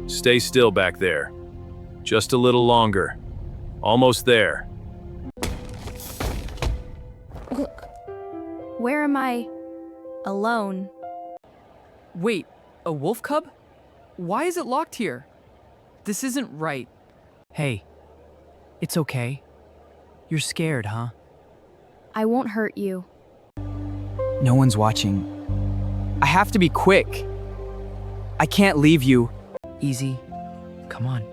Stay still back there. Just a little longer. Almost there. Look, where am I? Alone. Wait, a wolf cub? Why is it locked here? This isn't right. Hey, it's okay. You're scared, huh? I won't hurt you. No one's watching. I have to be quick. I can't leave you. Easy. Come on.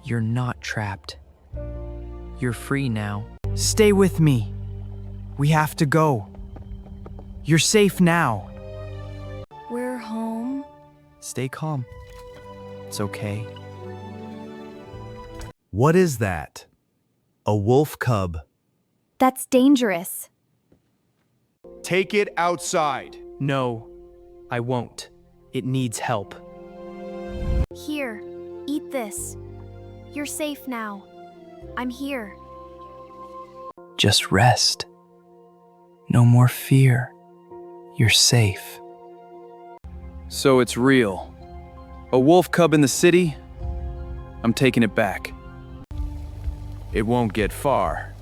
You're not trapped. You're free now. Stay with me. We have to go. You're safe now. We're home. Stay calm. It's okay. What is that? A wolf cub. That's dangerous. Take it outside. No, I won't. It needs help. Here, eat this. You're safe now. I'm here. Just rest. No more fear. You're safe. So it's real. A wolf cub in the city? I'm taking it back. It won't get far.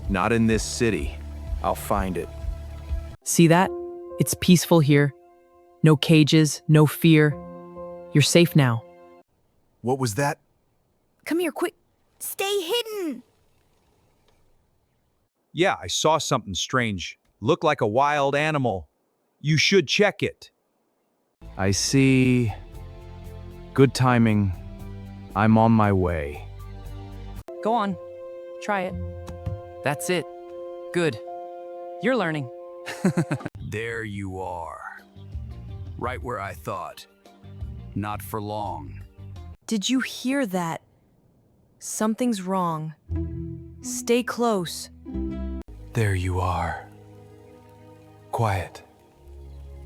Not in this city. I'll find it. See that? It's peaceful here. No cages, no fear. You're safe now. What was that? Come here, quick. Stay hidden. Yeah, I saw something strange. Looked like a wild animal. You should check it. I see. Good timing. I'm on my way. Go on. Try it. That's it. Good. You're learning. There you are. Right where I thought. Not for long. Did you hear that? Something's wrong. Stay close. There you are. Quiet.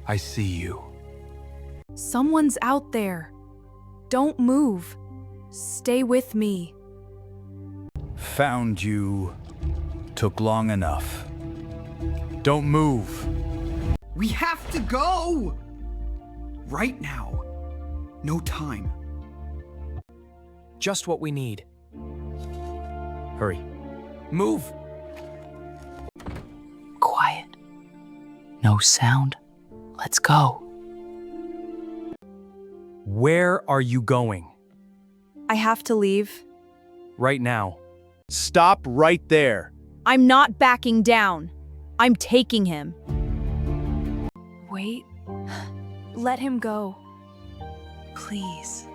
I see you. Someone's out there. Don't move. Stay with me. Found you. Took long enough. Don't move. We have to go! Right now. No time. Just what we need. Hurry. Move. Quiet. No sound. Let's go. Where are you going? I have to leave. Right now. Stop right there. I'm not backing down. I'm taking him. Wait. Let him go. Please.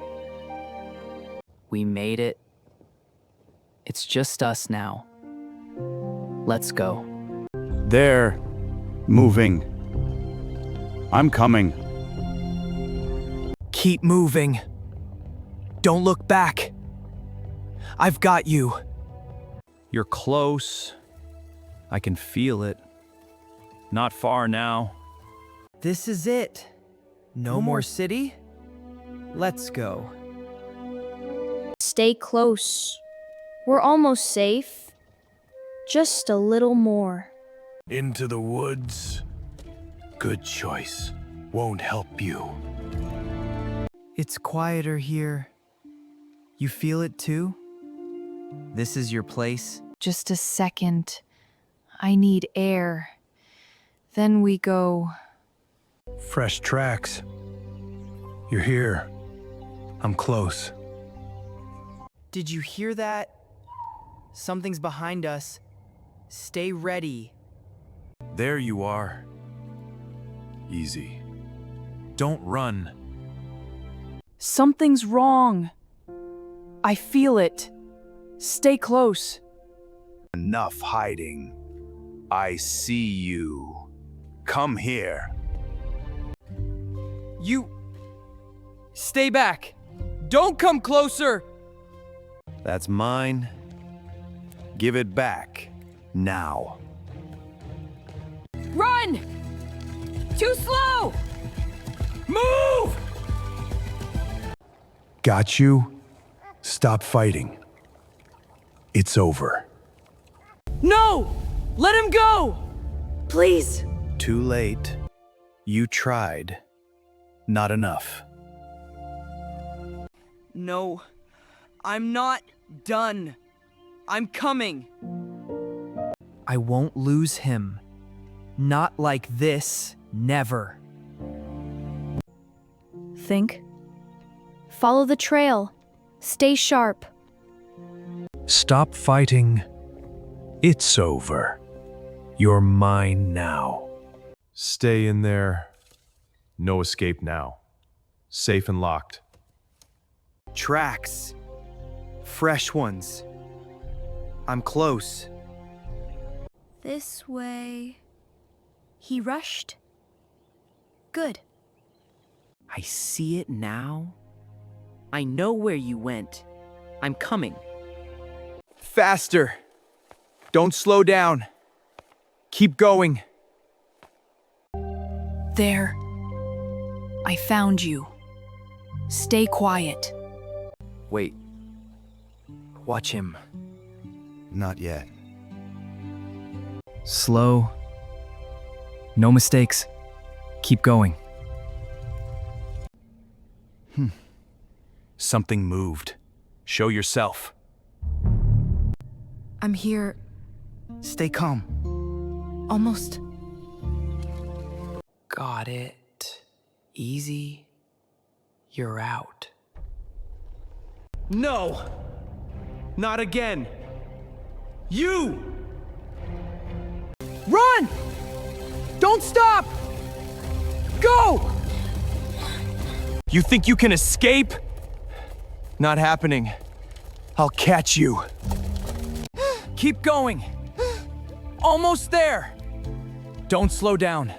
We made it. It's just us now. Let's go. There. Moving. I'm coming. Keep moving. Don't look back. I've got you. You're close. I can feel it. Not far now. This is it. No more city? Let's go. Stay close. We're almost safe. Just a little more. Into the woods. Good choice. Won't help you. It's quieter here. You feel it too? This is your place? Just a second. I need air. Then we go. Fresh tracks. You're here. I'm close. Did you hear that? Something's behind us. Stay ready. There you are. Easy. Don't run. Something's wrong. I feel it. Stay close. Enough hiding. I see you. Come here. You... Stay back. Don't come closer. That's mine. Give it back. Now. Run! Too slow! Move! Got you. Stop fighting. It's over. No! Let him go! Please! Too late. You tried. Not enough. No, I'm not done. I'm coming. I won't lose him. Not like this, never. Think. Follow the trail. Stay sharp. Stop fighting. It's over. You're mine now. Stay in there. No escape now. Safe and locked. Tracks. Fresh ones. I'm close. This way. He rushed. Good. I see it now. I know where you went. I'm coming. Faster. Don't slow down. Keep going. There. I found you. Stay quiet. Wait. Watch him. Not yet. Slow. No mistakes. Keep going. Something moved. Show yourself. I'm here. Stay calm. Almost. Got it. Easy. You're out. No! Not again! You! Run! Don't stop! Go! You think you can escape? Not happening. I'll catch you. Keep going. Almost there. Don't slow down.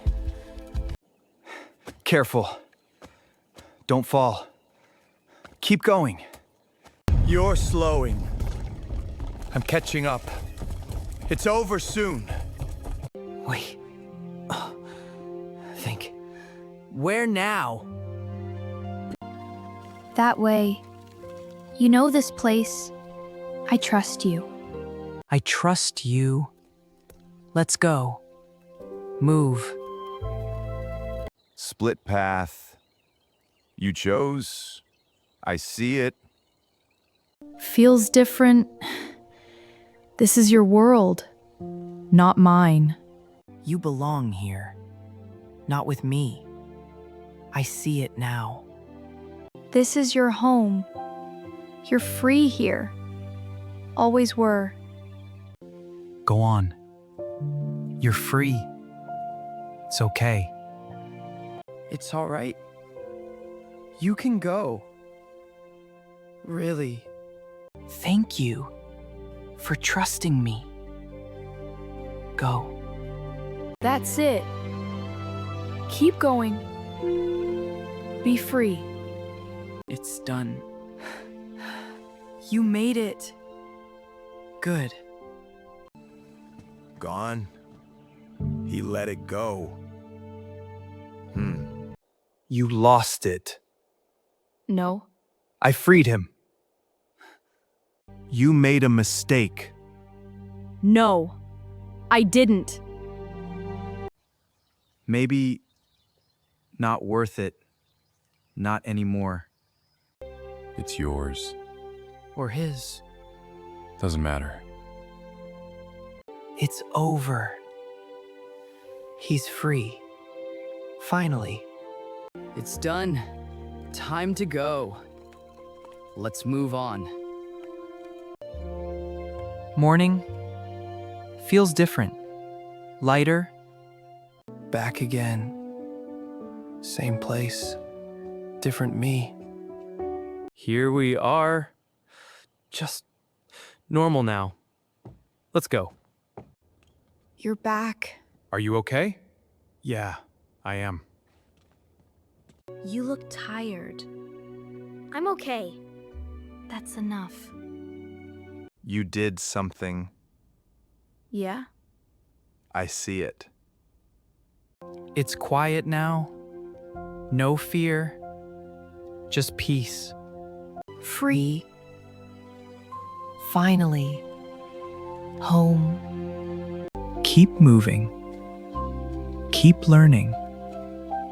Careful. Don't fall. Keep going. You're slowing. I'm catching up. It's over soon. Wait. Think. Where now? That way. You know this place. I trust you. I trust you. Let's go. Move. Split path. You chose. I see it. Feels different. This is your world, not mine. You belong here. Not with me. I see it now. This is your home. You're free here. Always were. Go on. You're free. It's okay. It's all right. You can go. Really. Thank you for trusting me. Go. That's it. Keep going. Be free. It's done. You made it. Good. Gone. He let it go. You lost it. No. I freed him. You made a mistake. No. I didn't. Maybe not worth it. Not anymore. It's yours. Or his. Doesn't matter. It's over. He's free. Finally. It's done. Time to go. Let's move on. Morning. Feels different. Lighter. Back again. Same place. Different me. Here we are. Just normal now. Let's go. You're back. Are you okay? Yeah, I am. You look tired. I'm okay. That's enough. You did something. Yeah? I see it. It's quiet now. No fear. Just peace. Free. Finally. Home. Keep moving. Keep learning.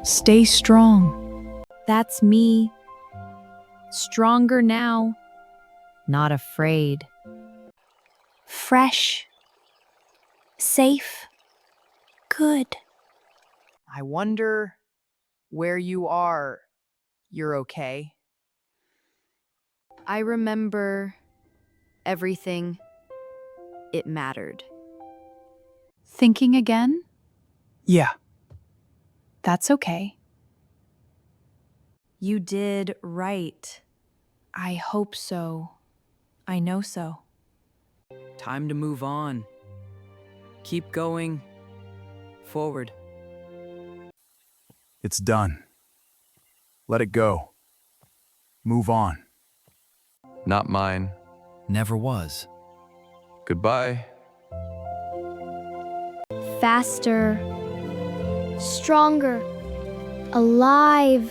Stay strong. That's me. Stronger now. Not afraid. Fresh. Safe. Good. I wonder where you are. You're okay? I remember everything. It mattered. Thinking again? Yeah. That's okay. You did right. I hope so. I know so. Time to move on. Keep going. Forward. It's done. Let it go. Move on. Not mine. Never was. Goodbye. Faster, stronger, alive.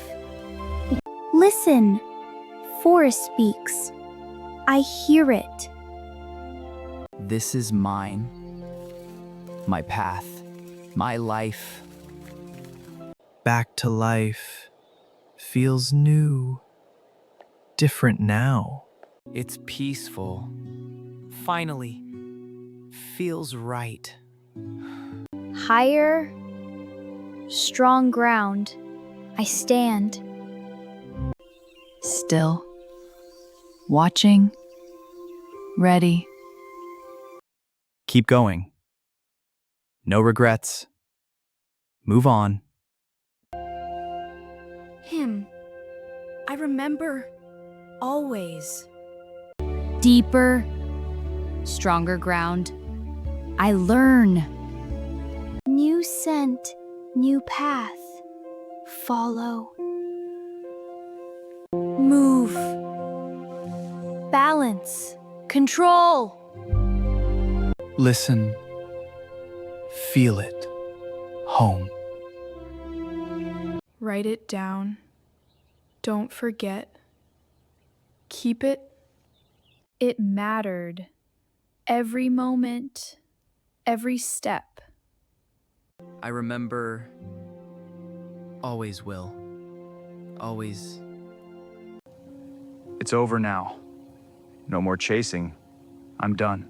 Listen, Forest speaks. I hear it. This is mine. My path. My life. Back to life. Feels new. Different now. It's peaceful. Finally. Feels right. Higher, strong ground. I stand. Still. Watching. Ready. Keep going. No regrets. Move on. Him. I remember. Always. Deeper. Stronger ground. I learn. New scent, new path. Follow. Move. Balance. Control. Listen. Feel it. Home. Write it down. Don't forget. Keep it. It mattered. Every moment, every step. I remember. Always will. Always. It's over now. No more chasing. I'm done.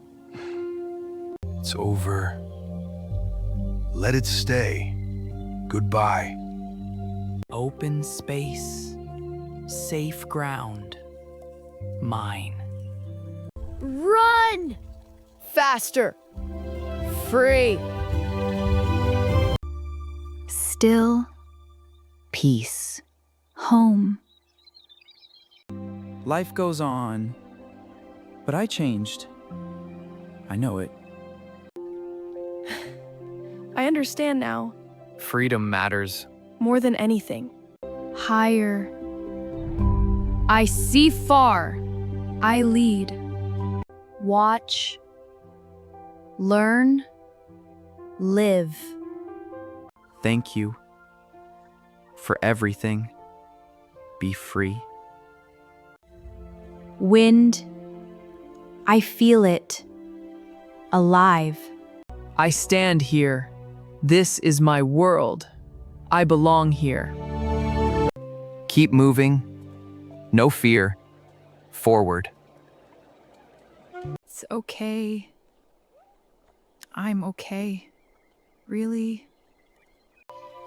It's over. Let it stay. Goodbye. Open space. Safe ground. Mine. Run! Faster. Free. Still. Peace. Home. Life goes on. But I changed. I know it. I understand now, Freedom matters. more than anything. Higher. I see far. I lead. Watch. Learn. Live. Thank you. For everything. Be free. Wind. I feel it. Alive. I stand here. This is my world. I belong here. Keep moving. No fear. Forward. It's okay. I'm okay. Really?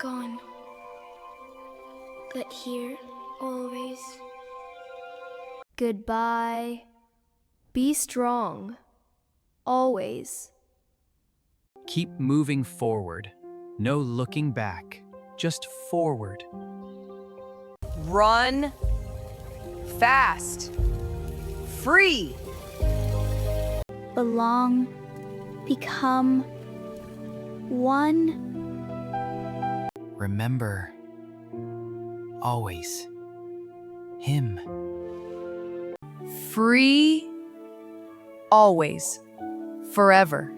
Gone. But here, always. Goodbye. Be strong. Always. Keep moving forward. No looking back. Just forward. Run. Fast. Free. Belong. Become. One. Remember. Always. Him. Free. Always. Forever.